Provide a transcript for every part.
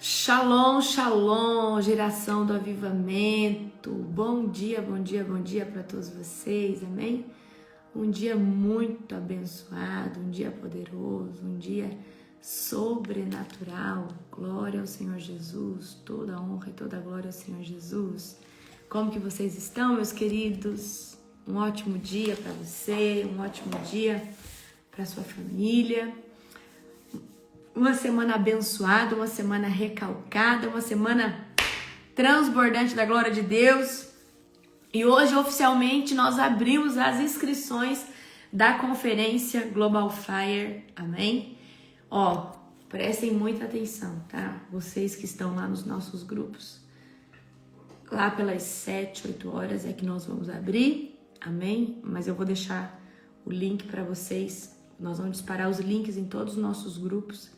Shalom, shalom, geração do avivamento. Bom dia para todos vocês, amém? Um dia muito abençoado, um dia poderoso, um dia sobrenatural. Glória ao Senhor Jesus, toda a honra e toda a glória ao Senhor Jesus. Como que vocês estão, meus queridos? Um ótimo dia para você, um ótimo dia para sua família. Uma semana abençoada, uma semana recalcada, uma semana transbordante da glória de Deus. E hoje, oficialmente, nós abrimos as inscrições da conferência Global Fire. Amém? Ó, prestem muita atenção, tá? Vocês que estão lá nos nossos grupos. Lá pelas 7, 8 horas é que nós vamos abrir. Amém? Mas eu vou deixar o link para vocês. Nós vamos disparar os links em todos os nossos grupos.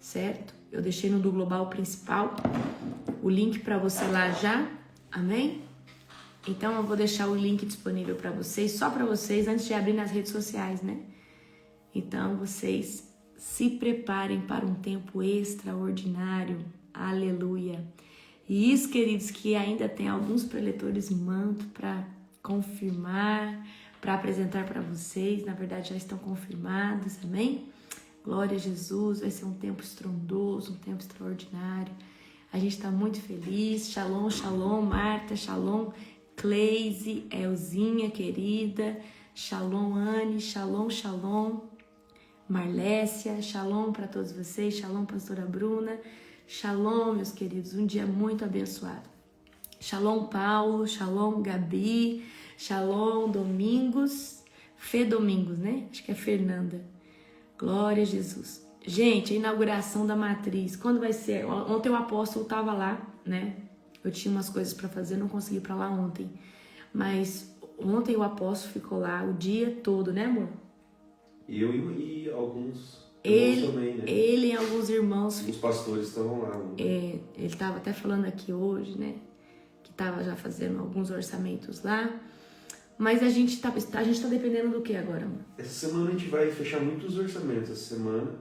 Certo? Eu deixei no do Global principal o link para você lá já, amém? Então eu vou deixar o link disponível para vocês, só para vocês, antes de abrir nas redes sociais, né? Então vocês se preparem para um tempo extraordinário, aleluia. E isso, queridos, que ainda tem alguns preletores manto para confirmar, para apresentar para vocês, na verdade já estão confirmados, amém? Glória a Jesus, vai ser um tempo estrondoso, um tempo extraordinário. A gente está muito feliz. Shalom, shalom, Marta, shalom, Cleise, Elzinha, querida. Shalom, Anne, shalom, shalom, Marlécia, shalom para todos vocês. Shalom, pastora Bruna. Shalom, meus queridos, um dia muito abençoado. Shalom, Paulo, shalom, Gabi, shalom, Domingos. Fê Domingos, né? Acho que é Fernanda. Glória a Jesus. Gente, a inauguração da matriz, quando vai ser? Ontem o apóstolo estava lá, né? Eu tinha umas coisas para fazer, não consegui ir para lá ontem. Mas ontem o apóstolo ficou lá o dia todo, né, amor? Eu e alguns irmãos também, né? Ele e alguns irmãos. Os pastores estavam lá. Né? Ele estava até falando aqui hoje, né? Que estava já fazendo alguns orçamentos lá. Mas a gente tá dependendo do que agora, amor? Essa semana a gente vai fechar muitos orçamentos essa semana,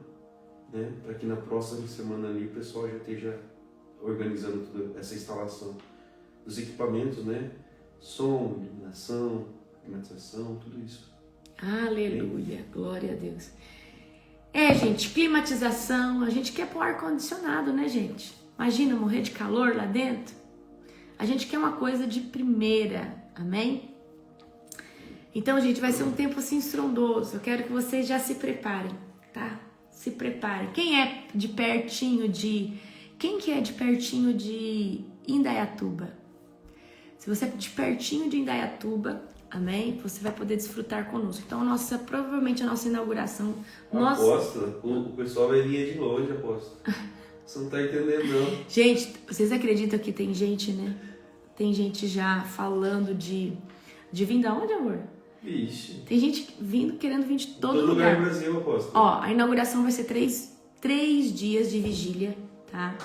né? Para que na próxima semana ali o pessoal já esteja organizando toda essa instalação dos equipamentos, né? Som, iluminação, climatização, tudo isso. Aleluia, glória a Deus. Gente, climatização, a gente quer pôr ar-condicionado, né, gente? Imagina morrer de calor lá dentro. A gente quer uma coisa de primeira, amém? Então, gente, vai ser um tempo assim estrondoso. Eu quero que vocês já se preparem, tá? Se preparem. Quem que é de pertinho de Indaiatuba? Se você é de pertinho de Indaiatuba, amém? Você vai poder desfrutar conosco. Então, provavelmente a nossa inauguração... Aposta, o pessoal vai vir de longe, aposta. Você não tá entendendo, não. Gente, vocês acreditam que tem gente, né? Tem gente já falando de vir da onde, amor? Vixe. Tem gente querendo vir de todo lugar do Brasil, eu aposto. Ó, a inauguração vai ser três dias de vigília, tá?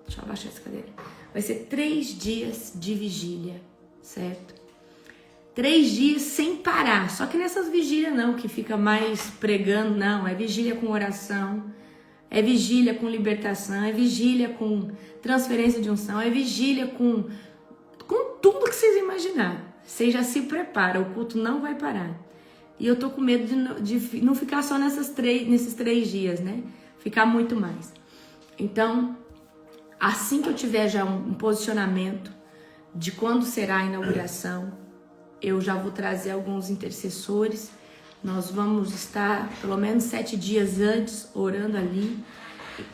Deixa eu abaixar essa cadeira. Vai ser 3 dias de vigília, certo? 3 dias sem parar. Só que nessas vigílias não, que fica mais pregando, não. É vigília com oração, é vigília com libertação, é vigília com transferência de unção, é vigília com tudo que vocês imaginarem. Vocês já se preparam, o culto não vai parar. E eu tô com medo de não ficar só nesses 3 dias, né? Ficar muito mais. Então, assim que eu tiver já um posicionamento de quando será a inauguração, eu já vou trazer alguns intercessores. Nós vamos estar pelo menos 7 dias antes orando ali,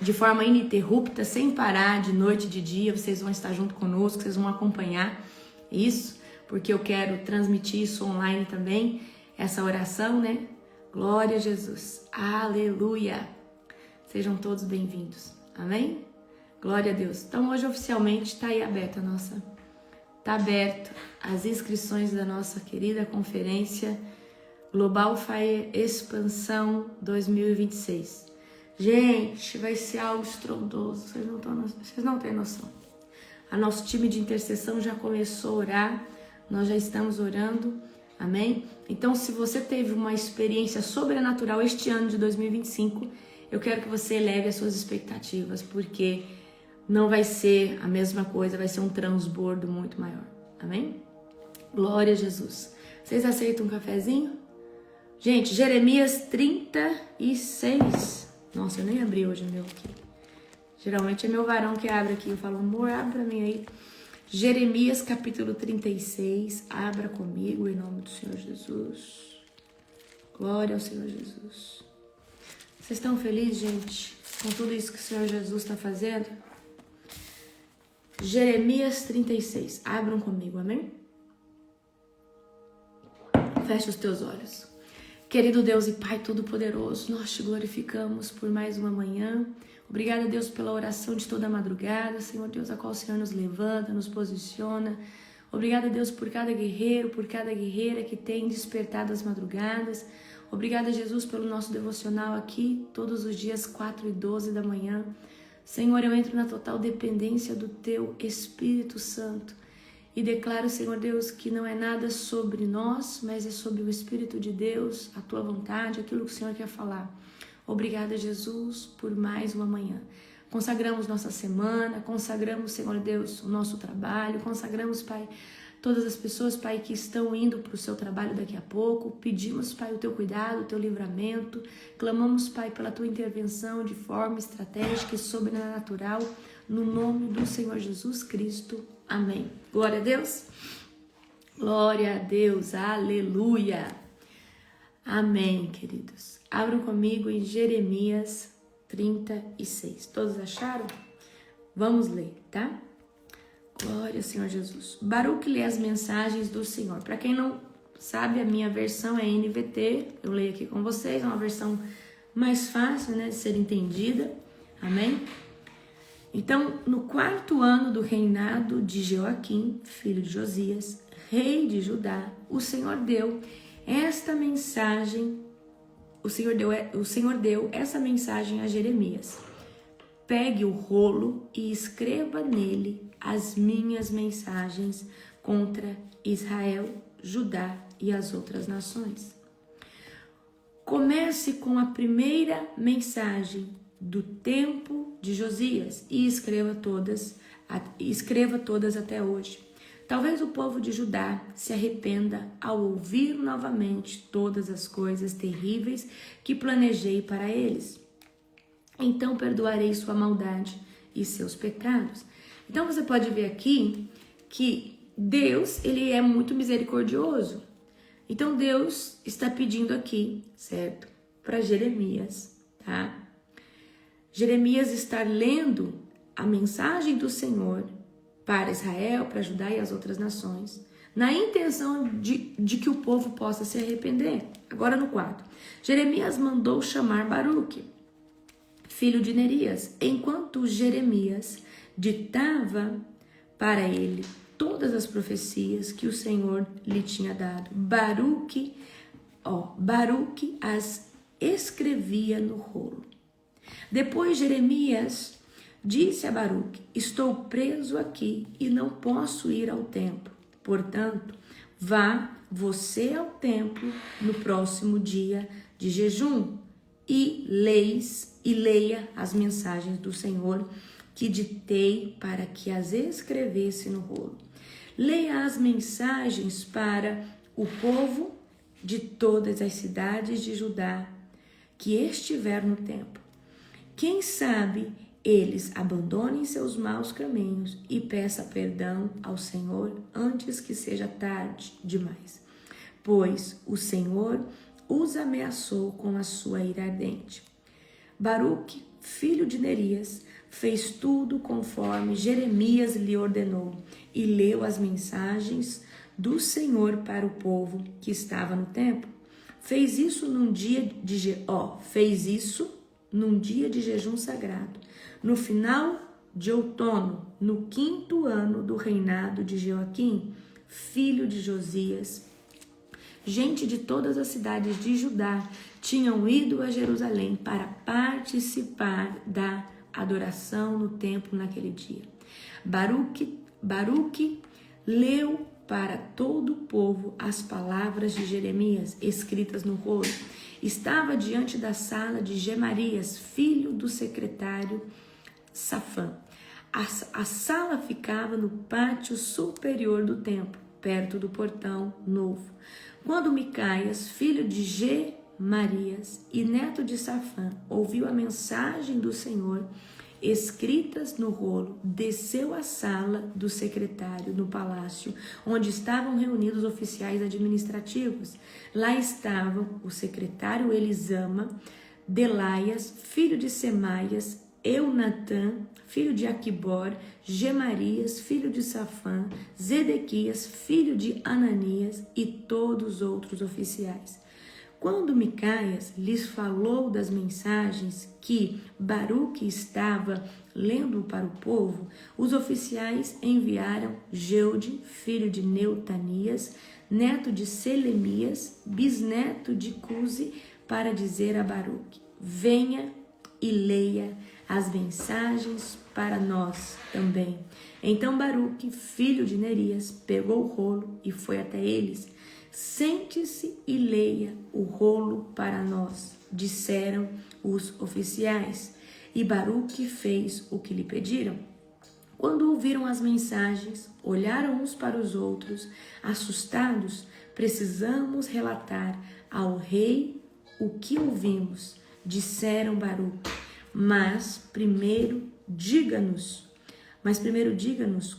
de forma ininterrupta, sem parar, de noite e de dia. Vocês vão estar junto conosco, vocês vão acompanhar isso. Porque eu quero transmitir isso online também, essa oração, né? Glória a Jesus. Aleluia. Sejam todos bem-vindos. Amém? Glória a Deus. Então hoje oficialmente está aí aberta tá aberto as inscrições da nossa querida conferência Global Fire Expansão 2026. Gente, vai ser algo estrondoso. Vocês não têm noção. A nosso time de intercessão já começou a orar. Nós já estamos orando, amém? Então, se você teve uma experiência sobrenatural este ano de 2025, eu quero que você eleve as suas expectativas, porque não vai ser a mesma coisa, vai ser um transbordo muito maior. Amém? Glória a Jesus. Vocês aceitam um cafezinho? Gente, Jeremias 36. Nossa, eu nem abri hoje o meu aqui. Geralmente é meu varão que abre aqui. Eu falo, amor, abre pra mim aí. Jeremias capítulo 36. Abra comigo em nome do Senhor Jesus. Glória ao Senhor Jesus. Vocês estão felizes, gente, com tudo isso que o Senhor Jesus está fazendo? Jeremias 36. Abram comigo, amém? Feche os teus olhos. Querido Deus e Pai Todo-Poderoso, nós te glorificamos por mais uma manhã. Obrigada, Deus, pela oração de toda a madrugada, Senhor Deus, a qual o Senhor nos levanta, nos posiciona. Obrigada, Deus, por cada guerreiro, por cada guerreira que tem despertado as madrugadas. Obrigada, Jesus, pelo nosso devocional aqui, todos os dias, 4h12 da manhã. Senhor, eu entro na total dependência do Teu Espírito Santo e declaro, Senhor Deus, que não é nada sobre nós, mas é sobre o Espírito de Deus, a Tua vontade, aquilo que o Senhor quer falar. Obrigada, Jesus, por mais uma manhã. Consagramos nossa semana, consagramos, Senhor Deus, o nosso trabalho, consagramos, Pai, todas as pessoas, Pai, que estão indo para o seu trabalho daqui a pouco. Pedimos, Pai, o Teu cuidado, o Teu livramento. Clamamos, Pai, pela Tua intervenção de forma estratégica e sobrenatural, no nome do Senhor Jesus Cristo. Amém. Glória a Deus. Glória a Deus. Aleluia. Amém, queridos. Abram comigo em Jeremias 36. Todos acharam? Vamos ler, tá? Glória ao Senhor Jesus. Baruque lê as mensagens do Senhor. Para quem não sabe, a minha versão é NVT. Eu leio aqui com vocês. É uma versão mais fácil, né, de ser entendida. Amém? Então, no 4º ano do reinado de Joaquim, filho de Josias, rei de Judá, o Senhor deu esta mensagem. O Senhor deu essa mensagem a Jeremias. Pegue o rolo e escreva nele as minhas mensagens contra Israel, Judá e as outras nações. Comece com a primeira mensagem do tempo de Josias e escreva todas até hoje. Talvez o povo de Judá se arrependa ao ouvir novamente todas as coisas terríveis que planejei para eles. Então perdoarei sua maldade e seus pecados. Então você pode ver aqui que Deus, ele é muito misericordioso. Então Deus está pedindo aqui, certo? Para Jeremias, tá? Jeremias está lendo a mensagem do Senhor para Israel, para Judá e as outras nações, na intenção de que o povo possa se arrepender. Agora no 4. Jeremias mandou chamar Baruque, filho de Nerias, enquanto Jeremias ditava para ele todas as profecias que o Senhor lhe tinha dado. Baruque as escrevia no rolo. Depois Jeremias disse a Baruque: estou preso aqui e não posso ir ao templo. Portanto, vá você ao templo no próximo dia de jejum e leia as mensagens do Senhor que ditei para que as escrevesse no rolo. Leia as mensagens para o povo de todas as cidades de Judá que estiver no templo. Quem sabe eles abandonem seus maus caminhos e peçam perdão ao Senhor antes que seja tarde demais, pois o Senhor os ameaçou com a sua ira ardente. Baruque, filho de Nerias, fez tudo conforme Jeremias lhe ordenou e leu as mensagens do Senhor para o povo que estava no templo. Fez isso num dia de jejum sagrado, no final de outono, no 5º ano do reinado de Joaquim, filho de Josias. Gente de todas as cidades de Judá tinham ido a Jerusalém para participar da adoração no templo naquele dia. Baruque leu para todo o povo as palavras de Jeremias escritas no rolo. Estava diante da sala de Gemarias, filho do secretário Safã. A sala ficava no pátio superior do templo, perto do portão novo. Quando Micaias, filho de Gemarias e neto de Safã, ouviu a mensagem do Senhor escritas no rolo, desceu à sala do secretário no palácio, onde estavam reunidos oficiais administrativos. Lá estavam o secretário Elisama, Delaias, filho de Semaias, Eunatã, filho de Aquibor, Gemarias, filho de Safã, Zedequias, filho de Ananias e todos os outros oficiais. Quando Micaias lhes falou das mensagens que Baruque estava lendo para o povo, os oficiais enviaram Jeude, filho de Neutanias, neto de Selemias, bisneto de Cusi, para dizer a Baruque: venha e leia as mensagens para nós também. Então Baruque, filho de Nerias, pegou o rolo e foi até eles. Sente-se e leia o rolo para nós, disseram os oficiais. E Baruque fez o que lhe pediram. Quando ouviram as mensagens, olharam uns para os outros, assustados. Precisamos relatar ao rei o que ouvimos, disseram Baruque. Mas primeiro diga-nos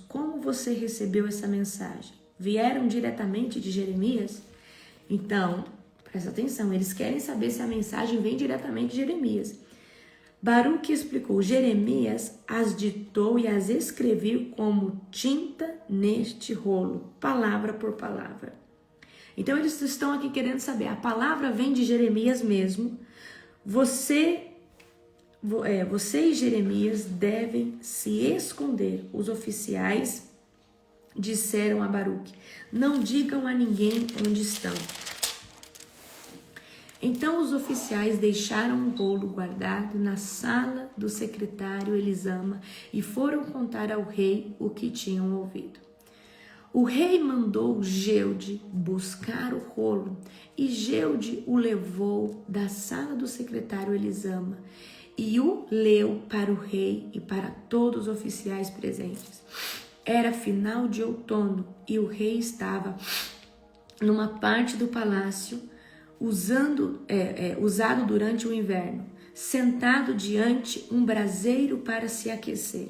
como você recebeu essa mensagem. Vieram diretamente de Jeremias? Então, presta atenção, eles querem saber se a mensagem vem diretamente de Jeremias. Baruque explicou: Jeremias as ditou e as escreveu como tinta neste rolo, palavra por palavra. Então, eles estão aqui querendo saber, a palavra vem de Jeremias mesmo? Você e Jeremias devem se esconder. Os oficiais disseram a Baruque: não digam a ninguém onde estão. Então os oficiais deixaram o rolo guardado na sala do secretário Elisama e foram contar ao rei o que tinham ouvido. O rei mandou Jeude buscar o rolo e Jeude o levou da sala do secretário Elisama e o leu para o rei e para todos os oficiais presentes. Era final de outono e o rei estava numa parte do palácio usado durante o inverno, sentado diante um braseiro para se aquecer.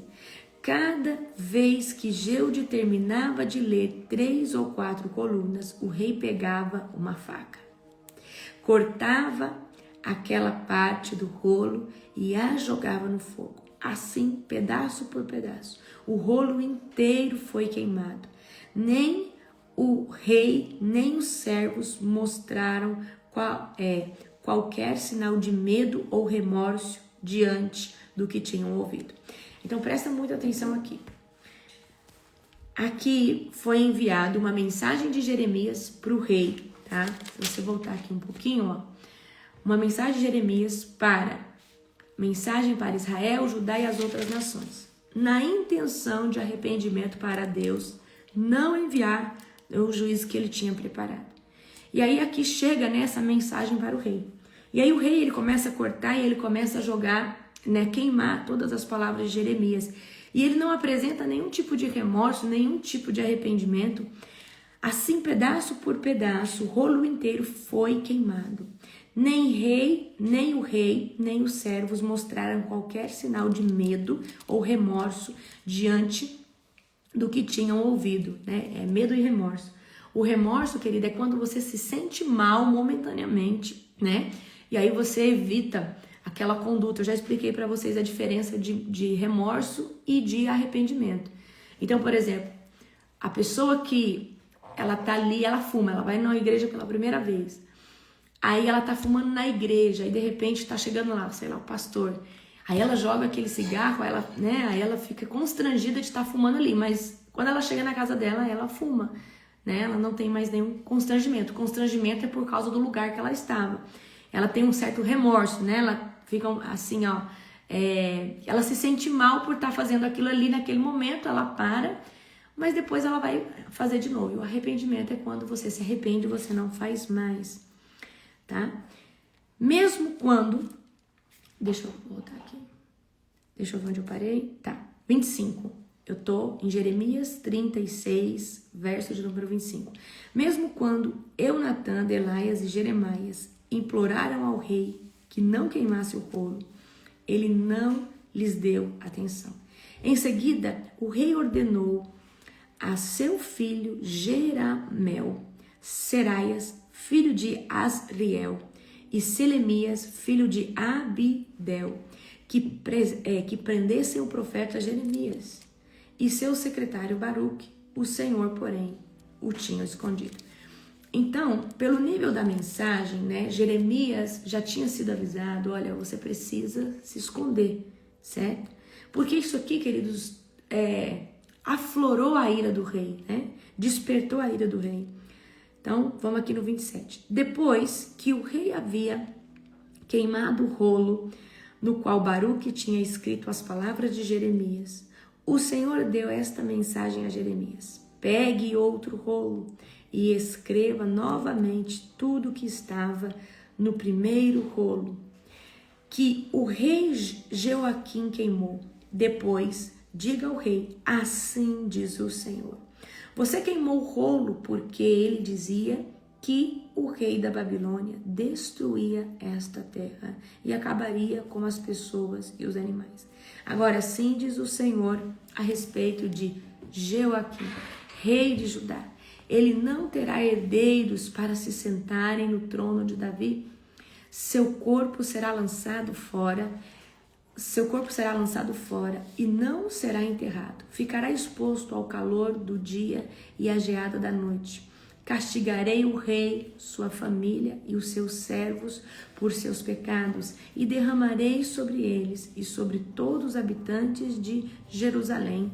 Cada vez que Jeude terminava de ler 3 ou 4 colunas, o rei pegava uma faca, cortava aquela parte do rolo e a jogava no fogo. Assim, pedaço por pedaço, o rolo inteiro foi queimado. Nem o rei, nem os servos mostraram qualquer sinal de medo ou remorso diante do que tinham ouvido. Então, presta muita atenção aqui. Aqui foi enviada uma mensagem de Jeremias para o rei, tá? Se você voltar aqui um pouquinho, ó, uma mensagem de Jeremias mensagem para Israel, Judá e as outras nações, na intenção de arrependimento para Deus não enviar o juízo que ele tinha preparado. E aí aqui chega nessa mensagem para o rei. E aí o rei ele começa a cortar e ele começa a jogar, queimar todas as palavras de Jeremias. E ele não apresenta nenhum tipo de remorso, nenhum tipo de arrependimento. Assim, pedaço por pedaço, o rolo inteiro foi queimado. Nem o rei, nem os servos mostraram qualquer sinal de medo ou remorso diante do que tinham ouvido, né? É medo e remorso. O remorso, querida, é quando você se sente mal momentaneamente, né? E aí você evita aquela conduta. Eu já expliquei para vocês a diferença de remorso e de arrependimento. Então, por exemplo, a pessoa que ela tá ali, ela fuma, ela vai na igreja pela primeira vez. Aí ela tá fumando na igreja e de repente tá chegando lá, sei lá, o pastor. Aí ela joga aquele cigarro, aí ela fica constrangida de estar fumando ali, mas quando ela chega na casa dela, ela fuma, né? Ela não tem mais nenhum constrangimento. O constrangimento é por causa do lugar que ela estava. Ela tem um certo remorso, né? Ela fica assim, ó, ela se sente mal por estar fazendo aquilo ali naquele momento, ela para, mas depois ela vai fazer de novo. E o arrependimento é quando você se arrepende e você não faz mais. Tá? Mesmo quando, deixa eu voltar aqui, deixa eu ver onde eu parei, tá? 25. Eu estou em Jeremias 36, verso de número 25. Mesmo quando Eunatã, Delaias e Jeremias imploraram ao rei que não queimasse o rolo, ele não lhes deu atenção. Em seguida, o rei ordenou a seu filho Jeramel, Seraias, filho de Asriel, e Selemias, filho de Abidel, que prendessem o profeta Jeremias e seu secretário Baruque. O Senhor, porém, o tinha escondido. Então, pelo nível da mensagem, né, Jeremias já tinha sido avisado, olha, você precisa se esconder, certo? Porque isso aqui, queridos, aflorou a ira do rei, né? Despertou a ira do rei. Então, vamos aqui no 27. Depois que o rei havia queimado o rolo no qual Baruque tinha escrito as palavras de Jeremias, o Senhor deu esta mensagem a Jeremias: pegue outro rolo e escreva novamente tudo o que estava no primeiro rolo, que o rei Jeoaquim queimou. Depois, diga ao rei: assim diz o Senhor. Você queimou o rolo porque ele dizia que o rei da Babilônia destruía esta terra e acabaria com as pessoas e os animais. Agora, assim diz o Senhor a respeito de Jeoaquim, rei de Judá: ele não terá herdeiros para se sentarem no trono de Davi. Seu corpo será lançado fora e não será enterrado. Ficará exposto ao calor do dia e à geada da noite. Castigarei o rei, sua família e os seus servos por seus pecados, e derramarei sobre eles e sobre todos os habitantes de Jerusalém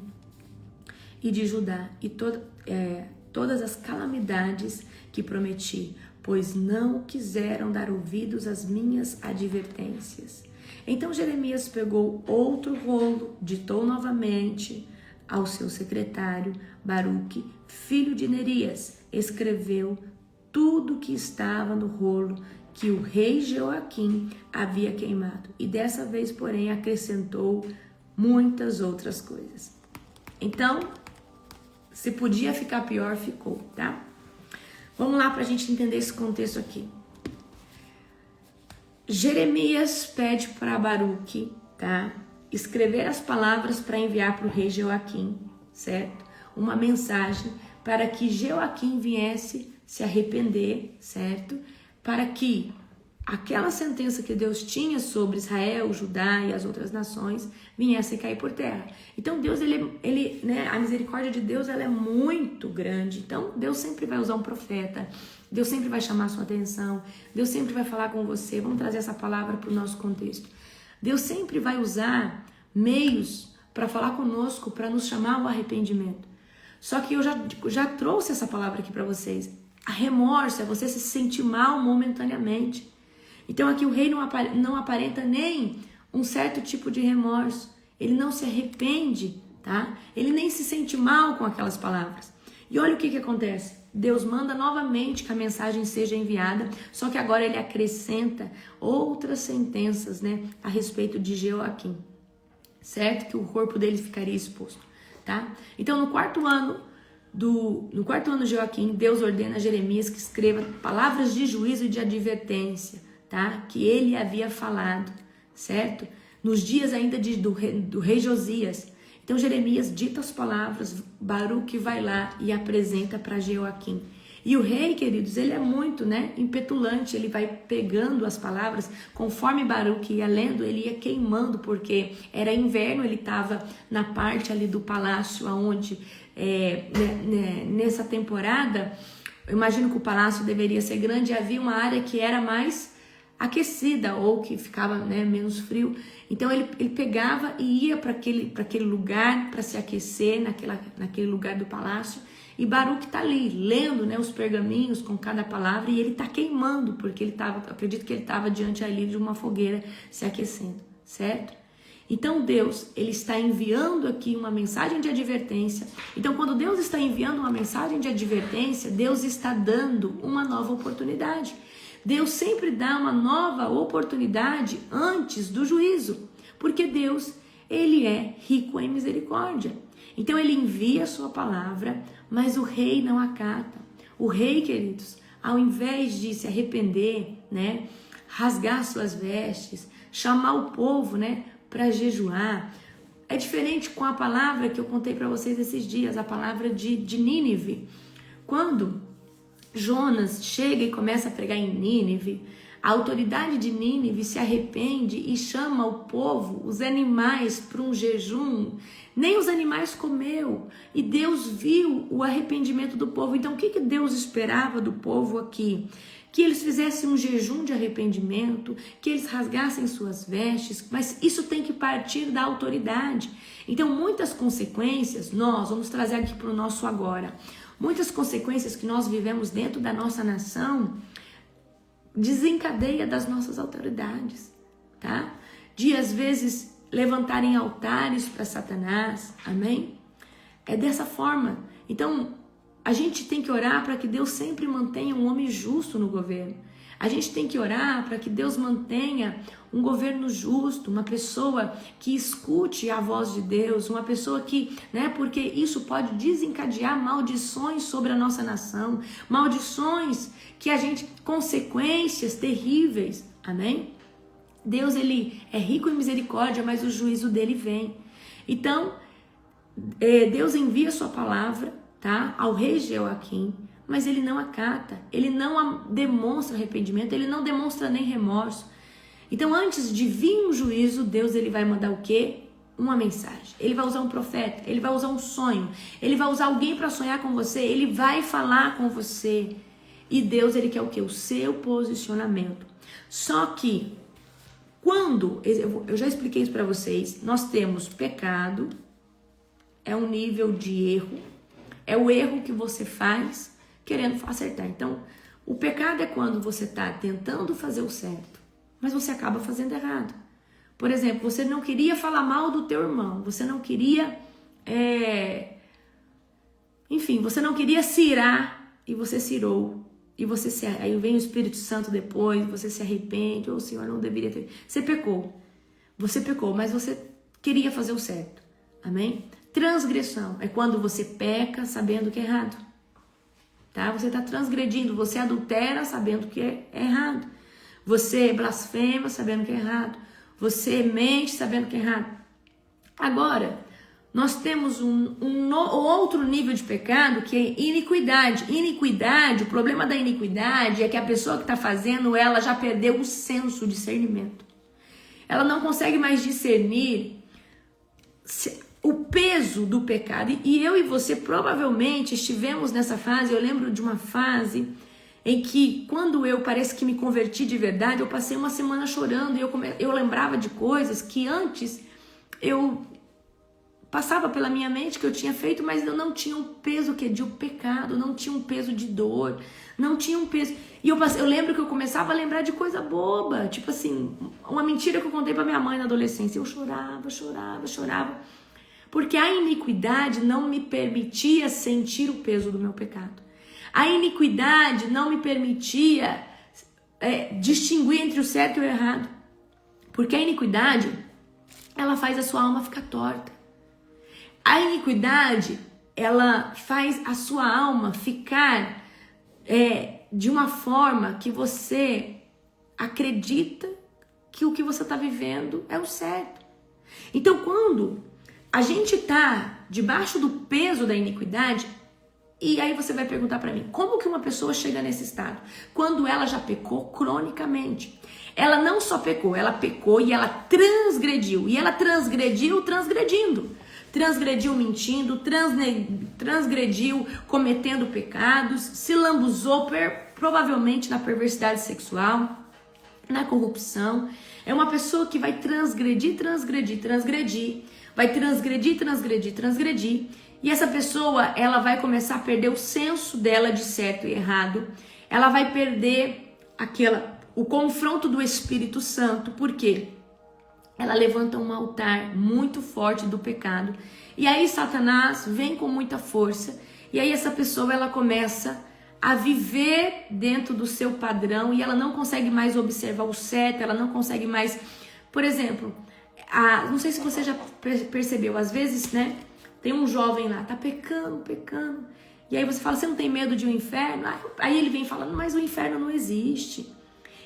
e de Judá e todas as calamidades que prometi, pois não quiseram dar ouvidos às minhas advertências. Então Jeremias pegou outro rolo, ditou novamente ao seu secretário Baruque, filho de Nerias, escreveu tudo o que estava no rolo que o rei Jeoaquim havia queimado, e dessa vez, porém, acrescentou muitas outras coisas. Então, se podia ficar pior, ficou, tá? Vamos lá para a gente entender esse contexto aqui. Jeremias pede para Baruque, tá, escrever as palavras para enviar para o rei Jeoaquim, certo? Uma mensagem para que Jeoaquim viesse se arrepender, certo? Para que aquela sentença que Deus tinha sobre Israel, Judá e as outras nações viesse a cair por terra. Então Deus, né, a misericórdia de Deus, ela é muito grande. Então Deus sempre vai usar um profeta, Deus sempre vai chamar a sua atenção, Deus sempre vai falar com você. Vamos trazer essa palavra para o nosso contexto. Deus sempre vai usar meios para falar conosco, para nos chamar ao arrependimento. Só que eu já trouxe essa palavra aqui para vocês. A remorso é você se sentir mal momentaneamente. Então aqui o rei não aparenta nem um certo tipo de remorso. Ele não se arrepende, tá? Ele nem se sente mal com aquelas palavras. E olha o que acontece. Deus manda novamente que a mensagem seja enviada, só que agora ele acrescenta outras sentenças, né, a respeito de Jeoaquim, certo? Que o corpo dele ficaria exposto, tá? Então no quarto ano de Jeoaquim, Deus ordena a Jeremias que escreva palavras de juízo e de advertência, tá? Que ele havia falado, certo? Nos dias ainda do rei Josias. Então Jeremias dita as palavras, Baruque vai lá e apresenta para Jeoaquim. E o rei, queridos, ele é muito, né, impetulante, ele vai pegando as palavras, conforme Baruque ia lendo, ele ia queimando, porque era inverno, ele estava na parte ali do palácio, onde nessa temporada, eu imagino que o palácio deveria ser grande, e havia uma área que era mais aquecida ou que ficava, né, menos frio. Então ele pegava e ia para aquele lugar para se aquecer naquele lugar do palácio. E Baruque está ali lendo, né, os pergaminhos com cada palavra, e ele está queimando, porque acredito que ele estava diante ali de uma fogueira se aquecendo, certo? Então Deus, ele está enviando aqui uma mensagem de advertência. Então quando Deus está enviando uma mensagem de advertência, Deus está dando uma nova oportunidade. Deus sempre dá uma nova oportunidade antes do juízo, porque Deus ele é rico em misericórdia. Então ele envia a sua palavra, mas o rei não acata. O rei, queridos, ao invés de se arrepender, né, rasgar suas vestes, chamar o povo, né, para jejuar, é diferente com a palavra que eu contei para vocês esses dias, a palavra de Nínive. Quando Jonas chega e começa a pregar em Nínive, a autoridade de Nínive se arrepende e chama o povo, os animais, para um jejum. Nem os animais comeu. E Deus viu o arrependimento do povo. Então, o que Deus esperava do povo aqui? Que eles fizessem um jejum de arrependimento, que eles rasgassem suas vestes, mas isso tem que partir da autoridade. Então, muitas consequências, nós vamos trazer aqui para o nosso agora. Muitas consequências que nós vivemos dentro da nossa nação desencadeia das nossas autoridades, tá? De às vezes levantarem altares para Satanás, amém? É dessa forma. Então, a gente tem que orar para que Deus sempre mantenha um homem justo no governo. A gente tem que orar para que Deus mantenha um governo justo, uma pessoa que escute a voz de Deus, uma pessoa que, né, porque isso pode desencadear maldições sobre a nossa nação, maldições que a gente, consequências terríveis, amém? Deus, ele é rico em misericórdia, mas o juízo dele vem. Então, Deus envia a sua palavra, tá, ao rei Jeoaquim, mas ele não acata, ele não demonstra arrependimento, ele não demonstra nem remorso. Então, antes de vir um juízo, Deus, ele vai mandar o quê? Uma mensagem. Ele vai usar um profeta, ele vai usar um sonho, ele vai usar alguém para sonhar com você, ele vai falar com você. E Deus, ele quer o quê? O seu posicionamento. Só que, quando, eu já expliquei isso para vocês, nós temos pecado, é um nível de erro, é o erro que você faz querendo acertar. Então, o pecado é quando você está tentando fazer o certo, mas você acaba fazendo errado. Por exemplo, você não queria falar mal do teu irmão, você não queria, enfim, você não queria se irar e você se irou. E aí vem o Espírito Santo depois, você se arrepende, o Senhor não deveria ter. Você pecou, mas você queria fazer o certo. Amém? Transgressão é quando você peca sabendo que é errado. Tá? Você está transgredindo, você adultera sabendo que é errado. Você blasfema sabendo que é errado. Você mente sabendo que é errado. Agora, nós temos outro nível de pecado que é iniquidade. Iniquidade, o problema da iniquidade é que a pessoa que está fazendo, ela já perdeu o senso de discernimento. Ela não consegue mais discernir o peso do pecado. E eu e você provavelmente estivemos nessa fase. Eu lembro de uma fase em que, quando eu parece que me converti de verdade, eu passei uma semana chorando e eu lembrava de coisas que antes eu passava pela minha mente que eu tinha feito, mas eu não tinha um peso de pecado, não tinha um peso de dor, não tinha um peso. E eu lembro que eu começava a lembrar de coisa boba, tipo assim, uma mentira que eu contei pra minha mãe na adolescência. Eu chorava, porque a iniquidade não me permitia sentir o peso do meu pecado. A iniquidade não me permitia distinguir entre o certo e o errado. Porque a iniquidade, ela faz a sua alma ficar torta. A iniquidade, ela faz a sua alma ficar de uma forma que você acredita que o que você está vivendo é o certo. Então, quando a gente está debaixo do peso da iniquidade, e aí você vai perguntar para mim, como que uma pessoa chega nesse estado? Quando ela já pecou cronicamente. Ela não só pecou, ela pecou e ela transgrediu. E ela transgrediu transgredindo. Transgrediu mentindo, transgrediu cometendo pecados, se lambuzou provavelmente na perversidade sexual, na corrupção. É uma pessoa que vai transgredir, vai transgredir. E essa pessoa, ela vai começar a perder o senso dela de certo e errado. Ela vai perder o confronto do Espírito Santo. Por quê? Ela levanta um altar muito forte do pecado. E aí Satanás vem com muita força. E aí essa pessoa, ela começa a viver dentro do seu padrão. E ela não consegue mais observar o certo. Ela não consegue mais... Por exemplo, não sei se você já percebeu, às vezes, né? Tem um jovem lá, tá pecando. E aí você fala, você não tem medo de um inferno? Aí ele vem falando, mas o inferno não existe.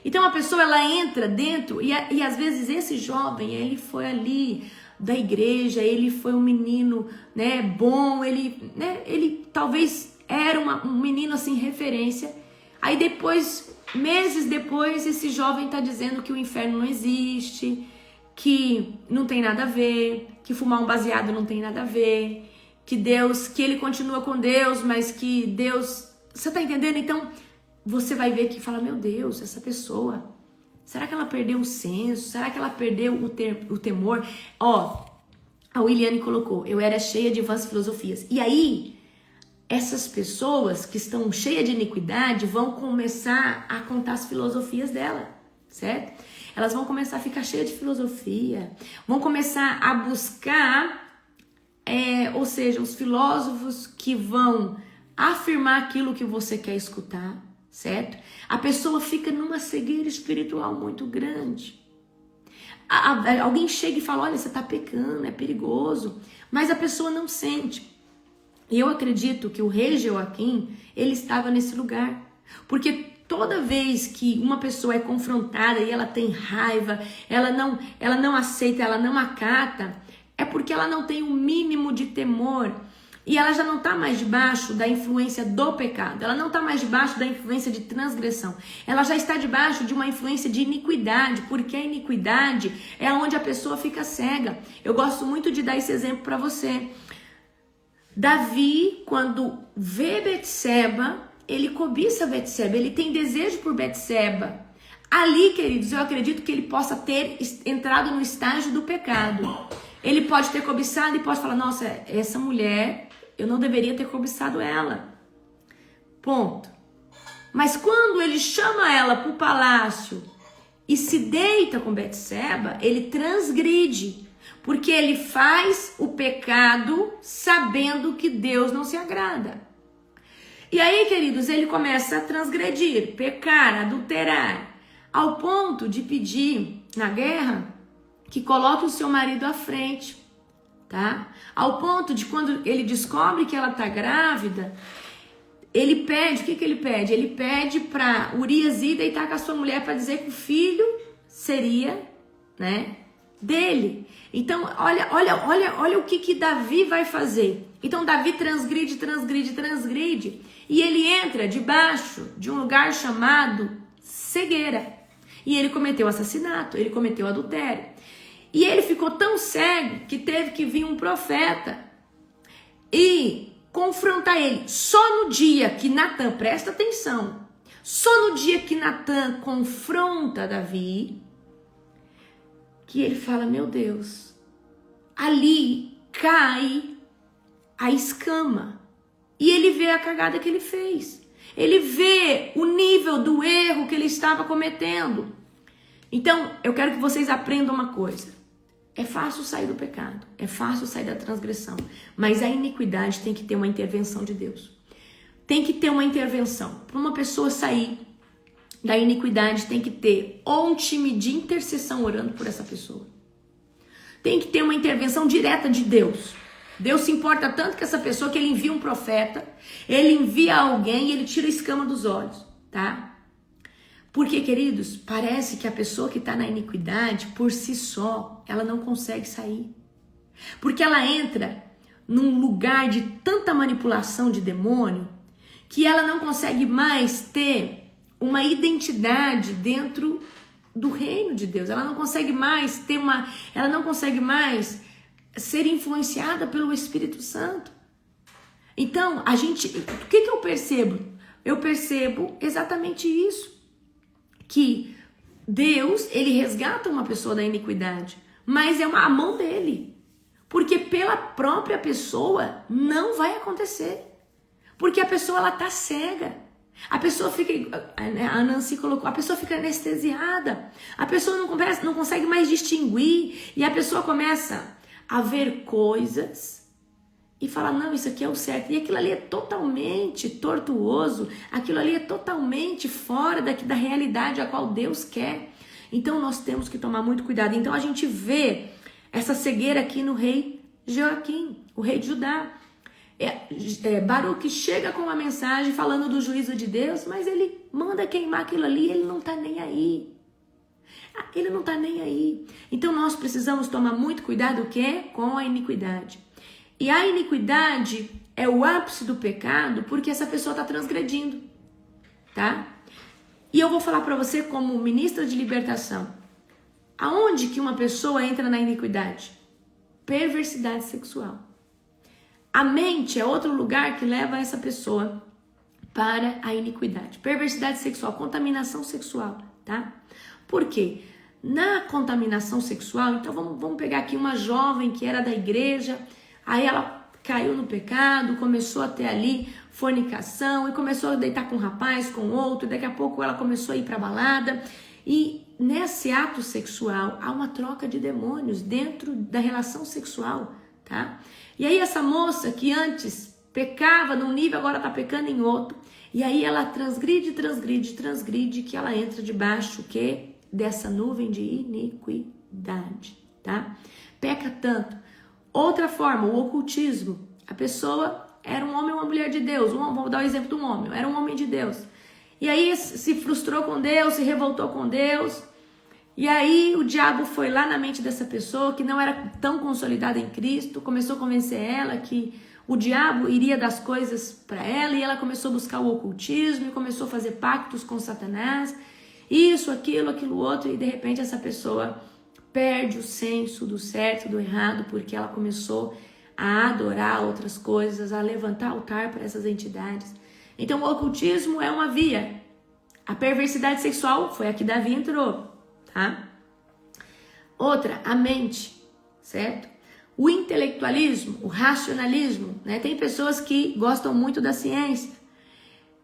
Então a pessoa, ela entra dentro, e às vezes esse jovem, ele foi ali da igreja, ele foi um menino, né, bom, ele talvez era um menino assim, referência. Aí depois, meses depois, esse jovem tá dizendo que o inferno não existe, que não tem nada a ver, que fumar um baseado não tem nada a ver, que ele continua com Deus, mas que Deus... Você tá entendendo? Então, você vai ver que fala, meu Deus, essa pessoa, será que ela perdeu o senso? Será que ela perdeu o temor? Ó, a Williane colocou, eu era cheia de vãs filosofias. E aí, essas pessoas que estão cheias de iniquidade vão começar a contar as filosofias dela, certo? Elas vão começar a ficar cheias de filosofia, vão começar a buscar, ou seja, os filósofos que vão afirmar aquilo que você quer escutar, certo? A pessoa fica numa cegueira espiritual muito grande. Alguém chega e fala, olha, você está pecando, é perigoso, mas a pessoa não sente. E eu acredito que o rei Jeoaquim, ele estava nesse lugar, porque toda vez que uma pessoa é confrontada e ela tem raiva, ela não aceita, ela não acata, é porque ela não tem o mínimo de temor. E ela já não está mais debaixo da influência do pecado. Ela não está mais debaixo da influência de transgressão. Ela já está debaixo de uma influência de iniquidade, porque a iniquidade é onde a pessoa fica cega. Eu gosto muito de dar esse exemplo para você. Davi, quando vê Betseba, ele cobiça Betseba, ele tem desejo por Betseba. Ali, queridos, eu acredito que ele possa ter entrado no estágio do pecado. Ele pode ter cobiçado e pode falar, nossa, essa mulher, eu não deveria ter cobiçado ela. Ponto. Mas quando ele chama ela para o palácio e se deita com Betseba, ele transgride. Porque ele faz o pecado sabendo que Deus não se agrada. E aí, queridos, ele começa a transgredir, pecar, adulterar, ao ponto de pedir na guerra que coloque o seu marido à frente, tá? Ao ponto de quando ele descobre que ela tá grávida, ele pede, o que ele pede? Ele pede para Urias ir deitar com a sua mulher para dizer que o filho seria, né, dele. Então, olha o que Davi vai fazer. Então, Davi transgride, e ele entra debaixo de um lugar chamado cegueira. E ele cometeu assassinato, ele cometeu adultério. E ele ficou tão cego que teve que vir um profeta e confrontar ele. Só no dia que Natan, presta atenção, só no dia que Natan confronta Davi, que ele fala, meu Deus, ali cai a escama. E ele vê a cagada que ele fez. Ele vê o nível do erro que ele estava cometendo. Então, eu quero que vocês aprendam uma coisa. É fácil sair do pecado, é fácil sair da transgressão, mas a iniquidade tem que ter uma intervenção de Deus. Tem que ter uma intervenção. Para uma pessoa sair da iniquidade, tem que ter ou um time de intercessão orando por essa pessoa. Tem que ter uma intervenção direta de Deus. Deus se importa tanto com essa pessoa que ele envia um profeta, ele envia alguém e ele tira a escama dos olhos, tá? Porque, queridos, parece que a pessoa que está na iniquidade, por si só, ela não consegue sair. Porque ela entra num lugar de tanta manipulação de demônio, que ela não consegue mais ter uma identidade dentro do reino de Deus. Ela não consegue mais ela não consegue mais ser influenciada pelo Espírito Santo. Então, o que eu percebo? Eu percebo exatamente isso. Que Deus, ele resgata uma pessoa da iniquidade, mas é a mão dele. Porque pela própria pessoa não vai acontecer. Porque a pessoa, ela tá cega. A pessoa fica, a Nancy colocou, a pessoa fica anestesiada. A pessoa não consegue mais distinguir. E a pessoa começa a ver coisas e fala, não, isso aqui é o certo. E aquilo ali é totalmente tortuoso. Aquilo ali é totalmente fora da realidade a qual Deus quer. Então nós temos que tomar muito cuidado. Então a gente vê essa cegueira aqui no rei Joaquim, o rei de Judá. Baruque chega com uma mensagem falando do juízo de Deus, mas ele manda queimar aquilo ali, ele não está nem aí. Ele não está nem aí. Então nós precisamos tomar muito cuidado com a iniquidade. E a iniquidade é o ápice do pecado porque essa pessoa está transgredindo, tá? E eu vou falar para você como ministra de libertação. Aonde que uma pessoa entra na iniquidade? Perversidade sexual. A mente é outro lugar que leva essa pessoa para a iniquidade. Perversidade sexual, contaminação sexual, tá? Por quê? Na contaminação sexual, então vamos pegar aqui uma jovem que era da igreja, aí ela caiu no pecado, começou a ter ali fornicação e começou a deitar com um rapaz, com outro, daqui a pouco ela começou a ir para balada e nesse ato sexual há uma troca de demônios dentro da relação sexual, tá? E aí essa moça que antes pecava num nível, agora está pecando em outro, e aí ela transgride, que ela entra debaixo dessa nuvem de iniquidade, tá? Peca tanto. Outra forma, o ocultismo. A pessoa era um homem ou uma mulher de Deus. Vou dar o exemplo de um homem. Era um homem de Deus. E aí se frustrou com Deus, se revoltou com Deus. E aí o diabo foi lá na mente dessa pessoa que não era tão consolidada em Cristo, começou a convencer ela que o diabo iria dar as coisas para ela e ela começou a buscar o ocultismo e começou a fazer pactos com Satanás. Isso, aquilo outro, e de repente essa pessoa perde o senso do certo e do errado porque ela começou a adorar outras coisas, a levantar altar para essas entidades. Então o ocultismo é uma via. A perversidade sexual foi a que Davi entrou, tá? Outra, a mente, certo? O intelectualismo, o racionalismo, né? Tem pessoas que gostam muito da ciência.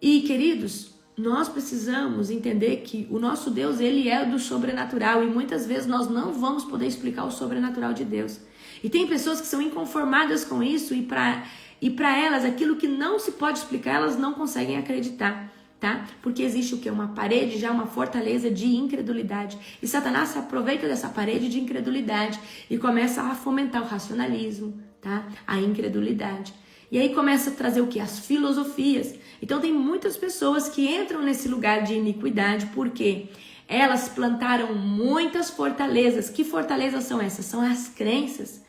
E, queridos, nós precisamos entender que o nosso Deus, ele é do sobrenatural e muitas vezes nós não vamos poder explicar o sobrenatural de Deus. E tem pessoas que são inconformadas com isso e para elas aquilo que não se pode explicar, elas não conseguem acreditar, tá? Porque existe o quê? Uma parede, já uma fortaleza de incredulidade. E Satanás se aproveita dessa parede de incredulidade e começa a fomentar o racionalismo, tá? A incredulidade. E aí começa a trazer o quê? As filosofias. Então tem muitas pessoas que entram nesse lugar de iniquidade porque elas plantaram muitas fortalezas. Que fortalezas são essas? São as crenças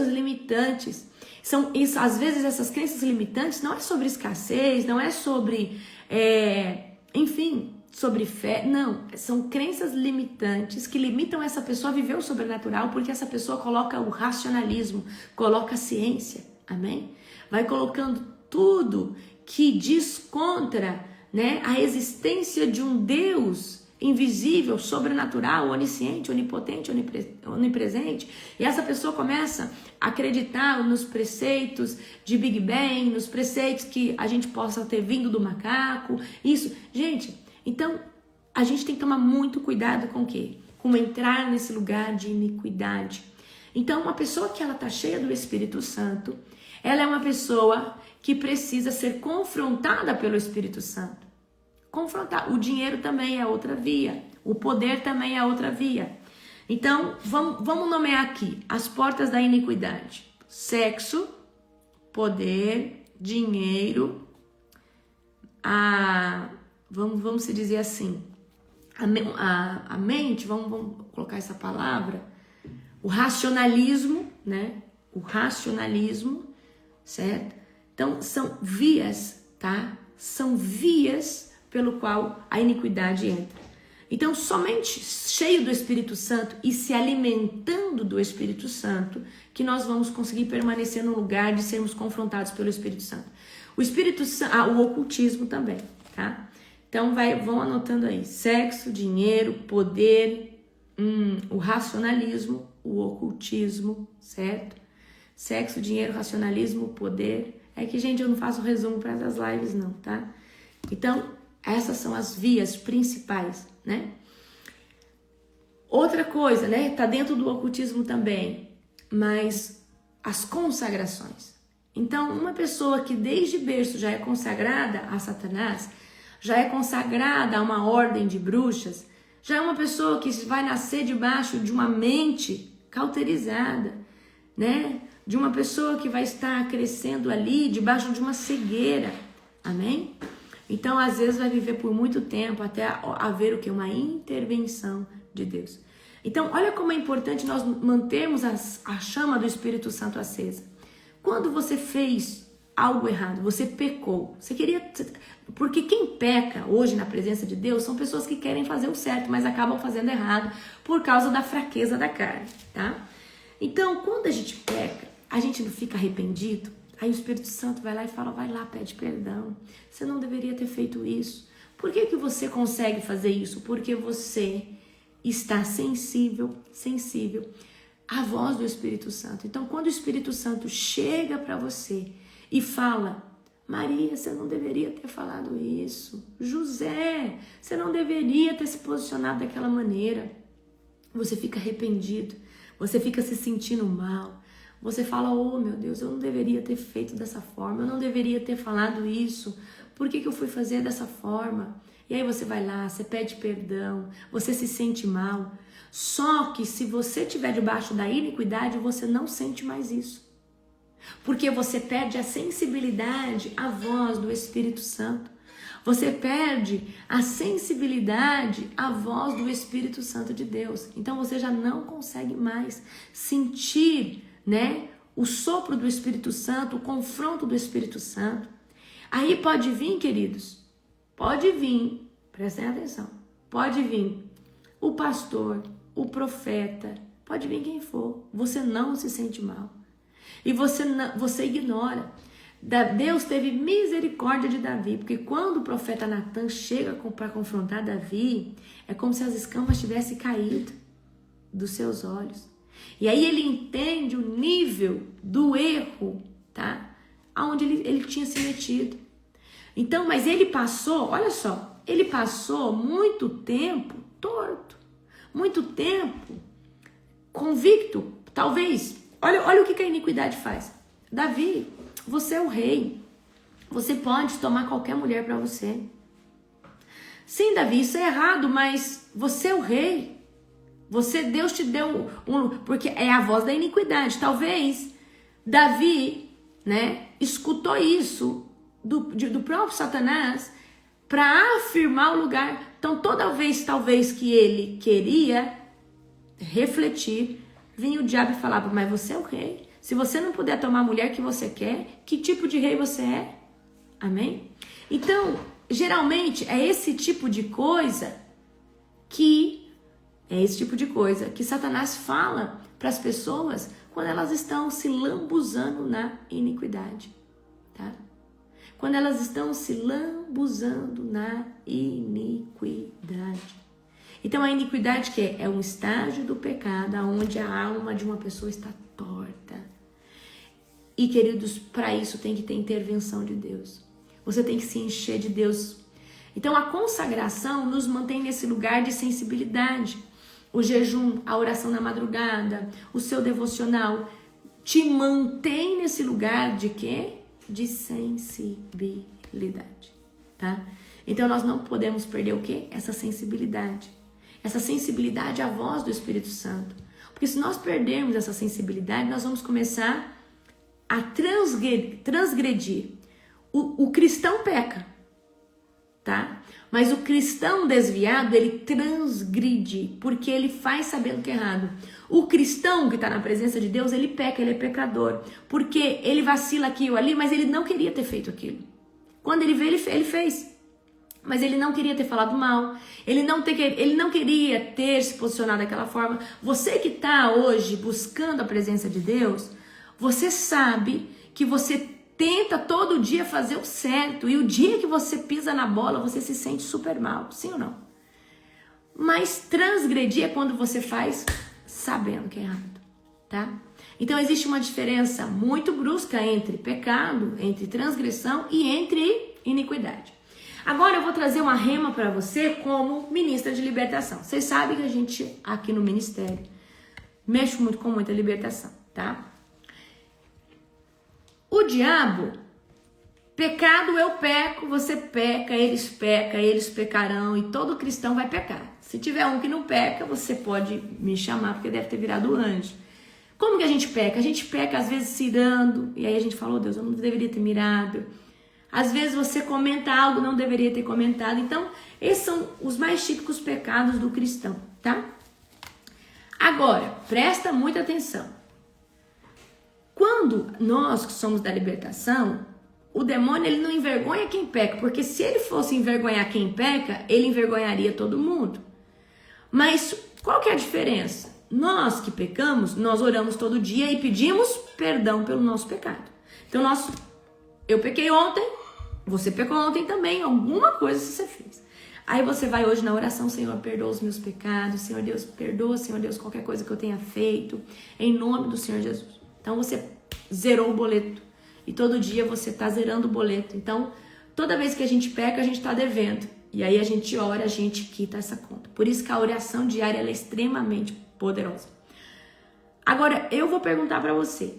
limitantes. Às vezes essas crenças limitantes não é sobre escassez, não é sobre, sobre fé. Não, são crenças limitantes que limitam essa pessoa a viver o sobrenatural porque essa pessoa coloca o racionalismo, coloca a ciência. Amém? Vai colocando tudo que diz contra, né, a existência de um Deus invisível, sobrenatural, onisciente, onipotente, onipresente. E essa pessoa começa a acreditar nos preceitos de Big Bang, nos preceitos que a gente possa ter vindo do macaco. Isso, gente, então a gente tem que tomar muito cuidado com o quê? Com entrar nesse lugar de iniquidade. Então, uma pessoa que ela está cheia do Espírito Santo, ela é uma pessoa que precisa ser confrontada pelo Espírito Santo. Confrontar. O dinheiro também é outra via. O poder também é outra via. Então, vamos nomear aqui as portas da iniquidade. Sexo, poder, dinheiro, vamos se dizer assim, a mente, vamos colocar essa palavra, o racionalismo, né? O racionalismo, certo? Então, são vias, tá? São vias pelo qual a iniquidade entra. Então, somente cheio do Espírito Santo e se alimentando do Espírito Santo que nós vamos conseguir permanecer no lugar de sermos confrontados pelo Espírito Santo. O Espírito Santo, o ocultismo também, tá? Então, vão anotando aí. Sexo, dinheiro, poder, o racionalismo, o ocultismo, certo? Sexo, dinheiro, racionalismo, poder. É que, gente, eu não faço resumo para essas lives, não, tá? Então, essas são as vias principais, né? Outra coisa, né? Tá dentro do ocultismo também, mas as consagrações. Então, uma pessoa que desde berço já é consagrada a Satanás, já é consagrada a uma ordem de bruxas, já é uma pessoa que vai nascer debaixo de uma mente cauterizada, né? De uma pessoa que vai estar crescendo ali debaixo de uma cegueira, amém? Então, às vezes, vai viver por muito tempo até haver o que? Uma intervenção de Deus. Então, olha como é importante nós mantermos a chama do Espírito Santo acesa. Quando você fez algo errado, você pecou, você queria... Porque quem peca hoje na presença de Deus são pessoas que querem fazer o certo, mas acabam fazendo errado por causa da fraqueza da carne, tá? Então, quando a gente peca, a gente não fica arrependido, aí o Espírito Santo vai lá e fala, vai lá, pede perdão. Você não deveria ter feito isso. Por que que você consegue fazer isso? Porque você está sensível à voz do Espírito Santo. Então, quando o Espírito Santo chega para você e fala, Maria, você não deveria ter falado isso. José, você não deveria ter se posicionado daquela maneira. Você fica arrependido, você fica se sentindo mal. Você fala, oh meu Deus, eu não deveria ter feito dessa forma, eu não deveria ter falado isso. Por que que eu fui fazer dessa forma? E aí você vai lá, você pede perdão, você se sente mal. Só que se você estiver debaixo da iniquidade, você não sente mais isso. Porque você perde a sensibilidade à voz do Espírito Santo. Você perde a sensibilidade à voz do Espírito Santo de Deus. Então você já não consegue mais sentir, né, o sopro do Espírito Santo, o confronto do Espírito Santo. Aí pode vir, queridos, pode vir, prestem atenção, pode vir o pastor, o profeta, pode vir quem for, você não se sente mal. E você ignora. Deus teve misericórdia de Davi, porque quando o profeta Natan chega para confrontar Davi, é como se as escamas tivessem caído dos seus olhos. E aí ele entende o nível do erro, tá? Aonde ele tinha se metido. Então, mas ele passou, olha só, ele passou muito tempo torto, muito tempo convicto, talvez. Olha o que a iniquidade faz. Davi, você é o rei. Você pode tomar qualquer mulher para você. Sim, Davi, isso é errado, mas você é o rei. Deus te deu porque é a voz da iniquidade. Talvez Davi, né, escutou isso do próprio Satanás para afirmar o lugar. Então, toda vez, talvez, que ele queria refletir, vinha o diabo e falava, mas você é o rei. Se você não puder tomar a mulher que você quer, que tipo de rei você é? Amém? Então, geralmente, é esse tipo de coisa que Satanás fala para as pessoas quando elas estão se lambuzando na iniquidade, tá? Quando elas estão se lambuzando na iniquidade. Então, a iniquidade que é um estágio do pecado onde a alma de uma pessoa está torta. E, queridos, para isso tem que ter intervenção de Deus. Você tem que se encher de Deus. Então, a consagração nos mantém nesse lugar de sensibilidade. O jejum, a oração na madrugada, o seu devocional te mantém nesse lugar de quê? De sensibilidade, tá? Então, nós não podemos perder o quê? Essa sensibilidade. Essa sensibilidade à voz do Espírito Santo. Porque se nós perdermos essa sensibilidade, nós vamos começar a transgredir. O cristão peca, tá? Mas o cristão desviado, ele transgride, porque ele faz sabendo que é errado. O cristão que está na presença de Deus, ele peca, ele é pecador. Porque ele vacila aqui ou ali, mas ele não queria ter feito aquilo. Quando ele vê, ele fez. Mas ele não queria ter falado mal, ele não queria ter se posicionado daquela forma. Você que está hoje buscando a presença de Deus, você sabe que você tenta todo dia fazer o certo, e o dia que você pisa na bola, você se sente super mal, sim ou não? Mas transgredir é quando você faz sabendo que é errado, tá? Então existe uma diferença muito brusca entre pecado, entre transgressão e entre iniquidade. Agora eu vou trazer uma rema para você como ministra de libertação. Vocês sabem que a gente aqui no ministério mexe muito com muita libertação, tá? O diabo, pecado eu peco, você peca, eles pecarão e todo cristão vai pecar. Se tiver um que não peca, você pode me chamar porque deve ter virado anjo. Como que a gente peca? A gente peca às vezes se irando, e aí a gente fala, oh Deus, eu não deveria ter mirado. Às vezes você comenta algo, não deveria ter comentado. Então, esses são os mais típicos pecados do cristão, tá? Agora, presta muita atenção. Quando nós que somos da libertação, o demônio ele não envergonha quem peca, porque se ele fosse envergonhar quem peca, ele envergonharia todo mundo. Mas qual que é a diferença? Nós que pecamos, nós oramos todo dia e pedimos perdão pelo nosso pecado. Então, eu pequei ontem, você pecou ontem também, alguma coisa você fez. Aí você vai hoje na oração, Senhor, perdoa os meus pecados, Senhor Deus, perdoa, Senhor Deus, qualquer coisa que eu tenha feito, em nome do Senhor Jesus. Então você zerou o boleto e todo dia você está zerando o boleto. Então, toda vez que a gente peca, a gente está devendo. E aí a gente ora, a gente quita essa conta. Por isso que a oração diária ela é extremamente poderosa. Agora, eu vou perguntar para você.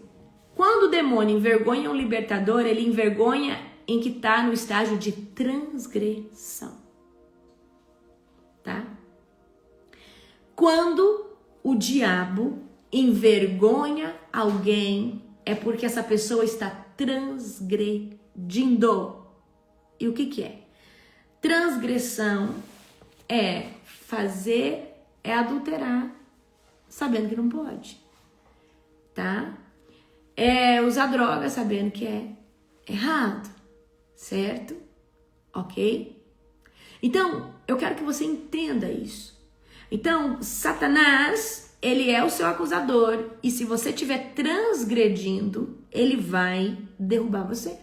Quando o demônio envergonha um libertador, ele envergonha em que está no estágio de transgressão. Tá? Quando o diabo envergonha alguém, é porque essa pessoa está transgredindo. E o que é? Transgressão é adulterar, sabendo que não pode, tá? É usar droga, sabendo que é errado, certo? Ok? Então, eu quero que você entenda isso. Então, Satanás, ele é o seu acusador. E se você estiver transgredindo, ele vai derrubar você.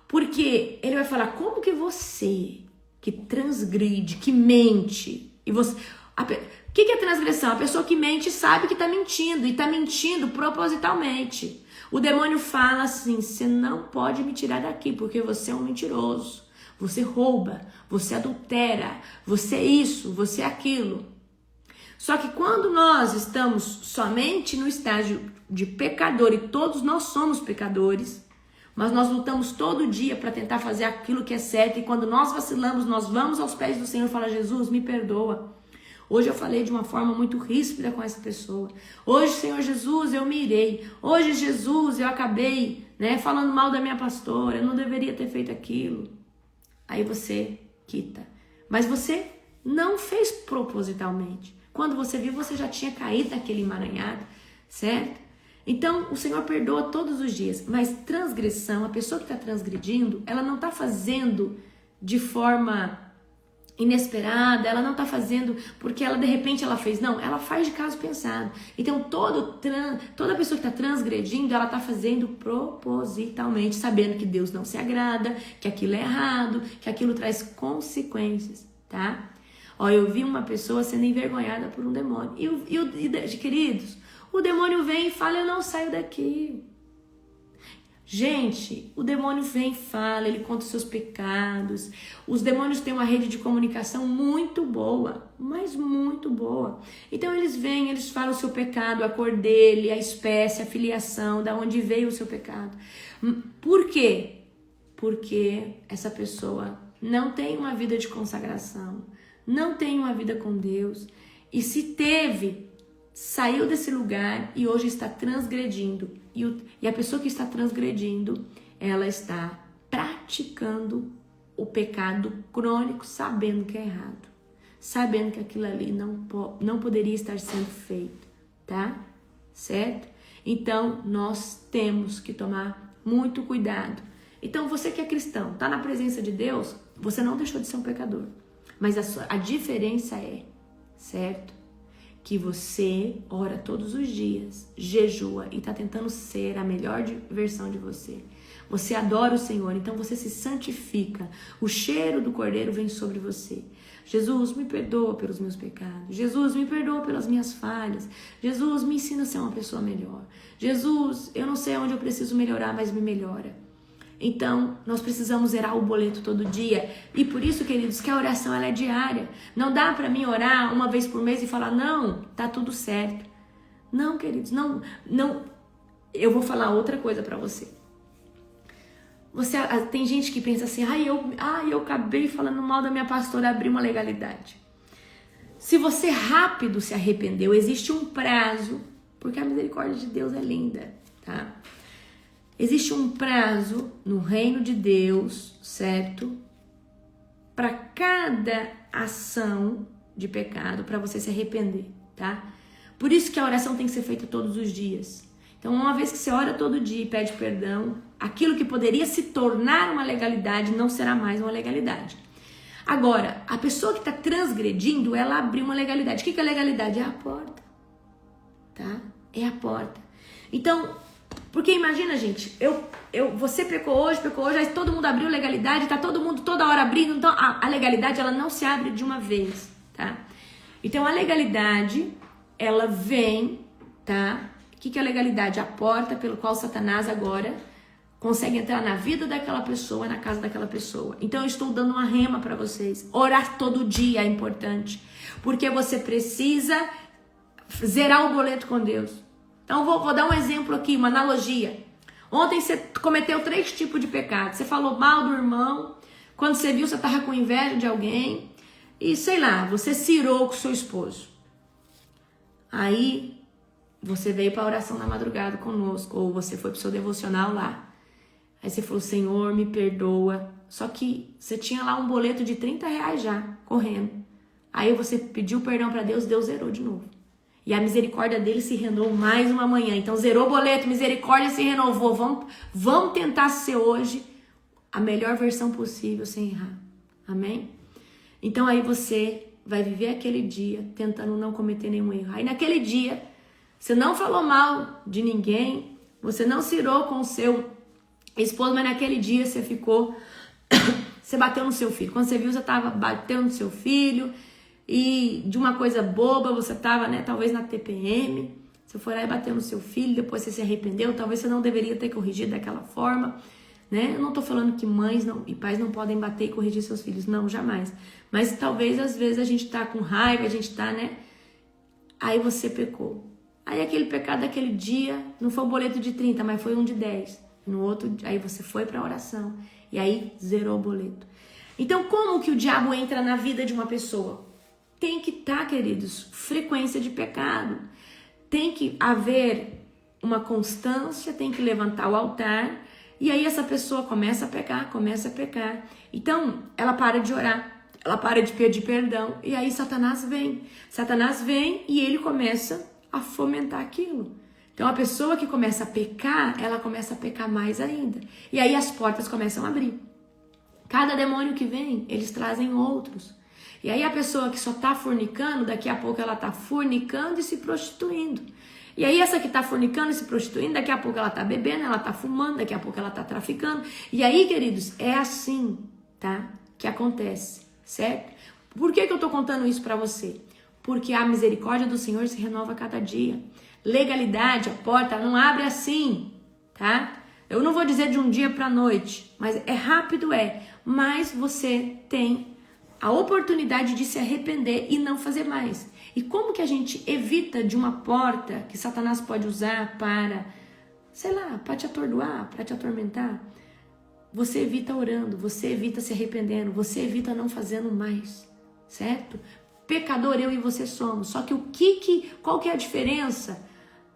Porque ele vai falar, como que você, que transgride, que mente, e você... O que é transgressão? A pessoa que mente sabe que está mentindo, e está mentindo propositalmente. O demônio fala assim, você não pode me tirar daqui, porque você é um mentiroso. Você rouba, você adultera, você é isso, você é aquilo. Só que quando nós estamos somente no estágio de pecador, e todos nós somos pecadores, mas nós lutamos todo dia para tentar fazer aquilo que é certo, e quando nós vacilamos, nós vamos aos pés do Senhor e falamos, Jesus, me perdoa. Hoje eu falei de uma forma muito ríspida com essa pessoa. Hoje, Senhor Jesus, eu me irei. Hoje, Jesus, eu acabei, falando mal da minha pastora, eu não deveria ter feito aquilo. Aí você quita. Mas você não fez propositalmente. Quando você viu, você já tinha caído naquele emaranhado, certo? Então, o Senhor perdoa todos os dias. Mas transgressão, a pessoa que está transgredindo, ela não está fazendo de forma inesperada, ela não está fazendo porque ela de repente ela fez. Não, ela faz de caso pensado. Então, toda pessoa que está transgredindo, ela está fazendo propositalmente, sabendo que Deus não se agrada, que aquilo é errado, que aquilo traz consequências, tá? Ó, eu vi uma pessoa sendo envergonhada por um demônio. E queridos, o demônio vem e fala, eu não saio daqui. Gente, o demônio vem e fala, ele conta os seus pecados. Os demônios têm uma rede de comunicação muito boa, mas muito boa. Então eles vêm, eles falam o seu pecado, a cor dele, a espécie, a filiação, da onde veio o seu pecado. Por quê? Porque essa pessoa não tem uma vida de consagração, não tem uma vida com Deus. E se teve, saiu desse lugar e hoje está transgredindo. E a pessoa que está transgredindo, ela está praticando o pecado crônico, sabendo que é errado. Sabendo que aquilo ali não poderia estar sendo feito, tá? Certo? Então, nós temos que tomar muito cuidado. Então, você que é cristão, está na presença de Deus, você não deixou de ser um pecador. Mas a diferença é, certo? Que você ora todos os dias, jejua e está tentando ser a melhor versão de você. Você adora o Senhor, então você se santifica. O cheiro do Cordeiro vem sobre você. Jesus, me perdoa pelos meus pecados. Jesus, me perdoa pelas minhas falhas. Jesus, me ensina a ser uma pessoa melhor. Jesus, eu não sei onde eu preciso melhorar, mas me melhora. Então, nós precisamos zerar o boleto todo dia. E por isso, queridos, que a oração ela é diária. Não dá para mim orar uma vez por mês e falar, não, tá tudo certo. Não, queridos, não. Eu vou falar outra coisa para você. Tem gente que pensa assim, eu acabei falando mal da minha pastora, abri uma legalidade. Se você rápido se arrependeu, existe um prazo, porque a misericórdia de Deus é linda, tá? Existe um prazo no reino de Deus, certo? Para cada ação de pecado, para você se arrepender, tá? Por isso que a oração tem que ser feita todos os dias. Então, uma vez que você ora todo dia e pede perdão, aquilo que poderia se tornar uma legalidade não será mais uma legalidade. Agora, a pessoa que está transgredindo, ela abriu uma legalidade. O que é legalidade? É a porta, tá? É a porta. Então, porque imagina, gente, você pecou hoje, aí todo mundo abriu legalidade, tá todo mundo toda hora abrindo, então a legalidade, ela não se abre de uma vez, tá? Então, a legalidade, ela vem, tá? O que é a legalidade? A porta pelo qual Satanás agora consegue entrar na vida daquela pessoa, na casa daquela pessoa. Então eu estou dando uma rema para vocês. Orar todo dia é importante, porque você precisa zerar o boleto com Deus. Então vou dar um exemplo aqui, uma analogia. Ontem você cometeu 3 tipos de pecado. Você falou mal do irmão, quando você viu você estava com inveja de alguém e sei lá, você cirou com seu esposo. Aí você veio para a oração na madrugada conosco, ou você foi para o seu devocional lá. Aí você falou, Senhor, me perdoa. Só que você tinha lá um boleto de R$30 já, correndo. Aí você pediu perdão para Deus, Deus zerou de novo. E a misericórdia dele se renovou mais uma manhã. Então zerou o boleto, misericórdia se renovou. Vamos tentar ser hoje a melhor versão possível sem errar. Amém? Então aí você vai viver aquele dia tentando não cometer nenhum erro. Aí naquele dia, você não falou mal de ninguém, você não cirou com o seu esposo, mas naquele dia você ficou, você bateu no seu filho. Quando você viu, você estava batendo no seu filho e de uma coisa boba, você estava, né, talvez na TPM, você foi lá e bateu no seu filho, depois você se arrependeu, talvez você não deveria ter corrigido daquela forma, né? Eu não estou falando que mães e pais não podem bater e corrigir seus filhos, não, jamais. Mas talvez, às vezes, a gente está com raiva, a gente está, né? Aí você pecou. Aí aquele pecado daquele dia, não foi um boleto de 30, mas foi um de 10. No outro, aí você foi para a oração e aí zerou o boleto. Então, como que o diabo entra na vida de uma pessoa? Tem que estar, queridos, frequência de pecado. Tem que haver uma constância, tem que levantar o altar e aí essa pessoa começa a pecar. Então, ela para de orar, ela para de pedir perdão e aí Satanás vem. Satanás vem e ele começa a fomentar aquilo. Então, a pessoa que começa a pecar, ela começa a pecar mais ainda. E aí as portas começam a abrir. Cada demônio que vem, eles trazem outros. E aí a pessoa que só está fornicando, daqui a pouco ela está fornicando e se prostituindo. E aí essa que está fornicando e se prostituindo, daqui a pouco ela está bebendo, ela está fumando, daqui a pouco ela está traficando. E aí, queridos, é assim, tá? Que acontece, certo? Por que eu estou contando isso para você? Porque a misericórdia do Senhor se renova a cada dia. Legalidade, a porta não abre assim, tá? Eu não vou dizer de um dia para a noite, mas é rápido, mas você tem a oportunidade de se arrepender e não fazer mais. E como que a gente evita de uma porta que Satanás pode usar para, sei lá, para te atordoar, para te atormentar? Você evita orando, você evita se arrependendo, você evita não fazendo mais, certo? Pecador eu e você somos, só que qual que é a diferença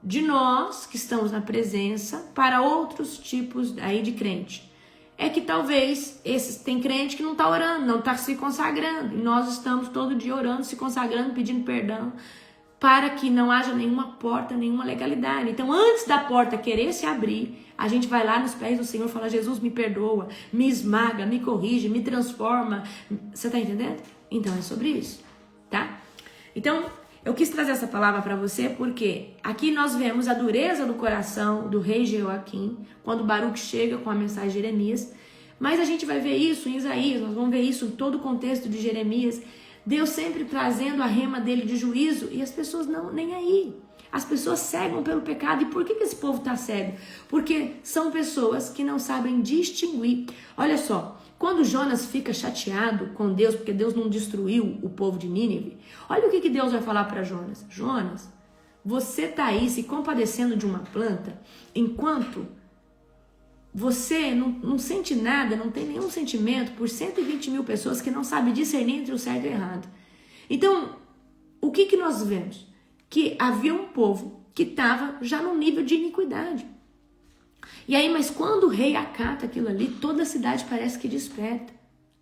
de nós que estamos na presença para outros tipos aí de crente? É que talvez tem crente que não está orando, não está se consagrando, e nós estamos todo dia orando, se consagrando, pedindo perdão, para que não haja nenhuma porta, nenhuma legalidade. Então, antes da porta querer se abrir, a gente vai lá nos pés do Senhor e fala, Jesus, me perdoa, me esmaga, me corrige, me transforma. Você está entendendo? Então, é sobre isso, tá? Então, eu quis trazer essa palavra para você porque aqui nós vemos a dureza do coração do rei Jeoaquim, quando Baruque chega com a mensagem de Jeremias, mas a gente vai ver isso em Isaías, nós vamos ver isso em todo o contexto de Jeremias, Deus sempre trazendo a rema dele de juízo e as pessoas não, nem aí. As pessoas cegam pelo pecado. E por que esse povo está cego? Porque são pessoas que não sabem distinguir. Olha só, quando Jonas fica chateado com Deus, porque Deus não destruiu o povo de Nínive, olha o que Deus vai falar para Jonas. Jonas, você está aí se compadecendo de uma planta, enquanto você não sente nada, não tem nenhum sentimento por 120 mil pessoas que não sabem discernir entre o certo e o errado. Então, o que nós vemos? Que havia um povo que estava já no nível de iniquidade. E aí, mas quando o rei acata aquilo ali, toda a cidade parece que desperta.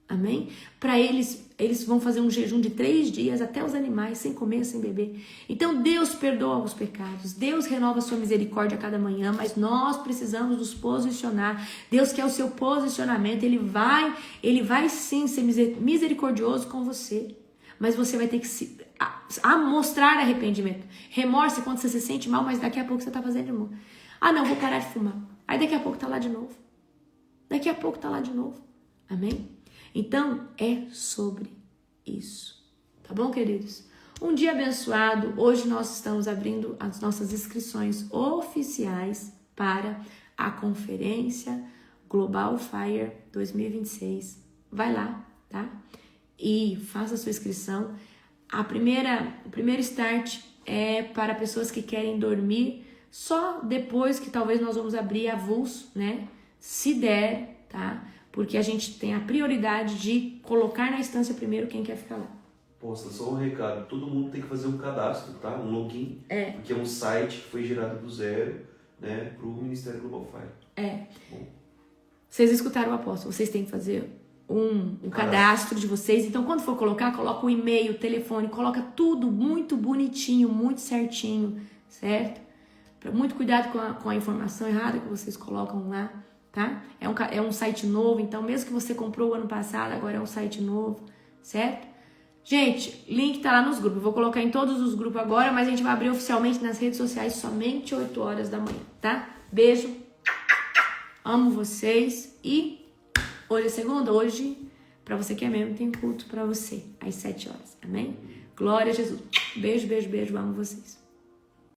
Amém? Para eles vão fazer um jejum de 3 dias, até os animais, sem comer, sem beber. Então Deus perdoa os pecados, Deus renova a sua misericórdia a cada manhã, mas nós precisamos nos posicionar. Deus quer o seu posicionamento, Ele vai sim ser misericordioso com você, mas você vai ter que mostrar arrependimento. Remorso quando você se sente mal, mas daqui a pouco você está fazendo de novo. Ah não, vou parar de fumar. Aí daqui a pouco está lá de novo. Daqui a pouco está lá de novo. Amém? Então, é sobre isso. Tá bom, queridos? Um dia abençoado. Hoje nós estamos abrindo as nossas inscrições oficiais para a Conferência Global Fire 2026. Vai lá, tá? E faça a sua inscrição. O primeiro start é para pessoas que querem dormir só depois que talvez nós vamos abrir avulso, né? Se der, tá? Porque a gente tem a prioridade de colocar na instância primeiro quem quer ficar lá. Posta só um recado, todo mundo tem que fazer um cadastro, tá? Um login, porque é um site que foi gerado do zero, né, para o Ministério Global Fire. Bom. Vocês escutaram o apóstolo, vocês têm que fazer um cadastro de vocês. Então, quando for colocar, coloca o e-mail, o telefone, coloca tudo muito bonitinho, muito certinho, certo? Muito cuidado com a informação errada que vocês colocam lá. Tá? É um site novo, então mesmo que você comprou o ano passado, agora é um site novo, certo? Gente, link tá lá nos grupos, eu vou colocar em todos os grupos agora, mas a gente vai abrir oficialmente nas redes sociais somente 8 horas da manhã, tá? Beijo, amo vocês e hoje é segunda, hoje, pra você que é membro, tem culto pra você, às 7 horas, amém? Glória a Jesus, beijo, beijo, beijo, amo vocês.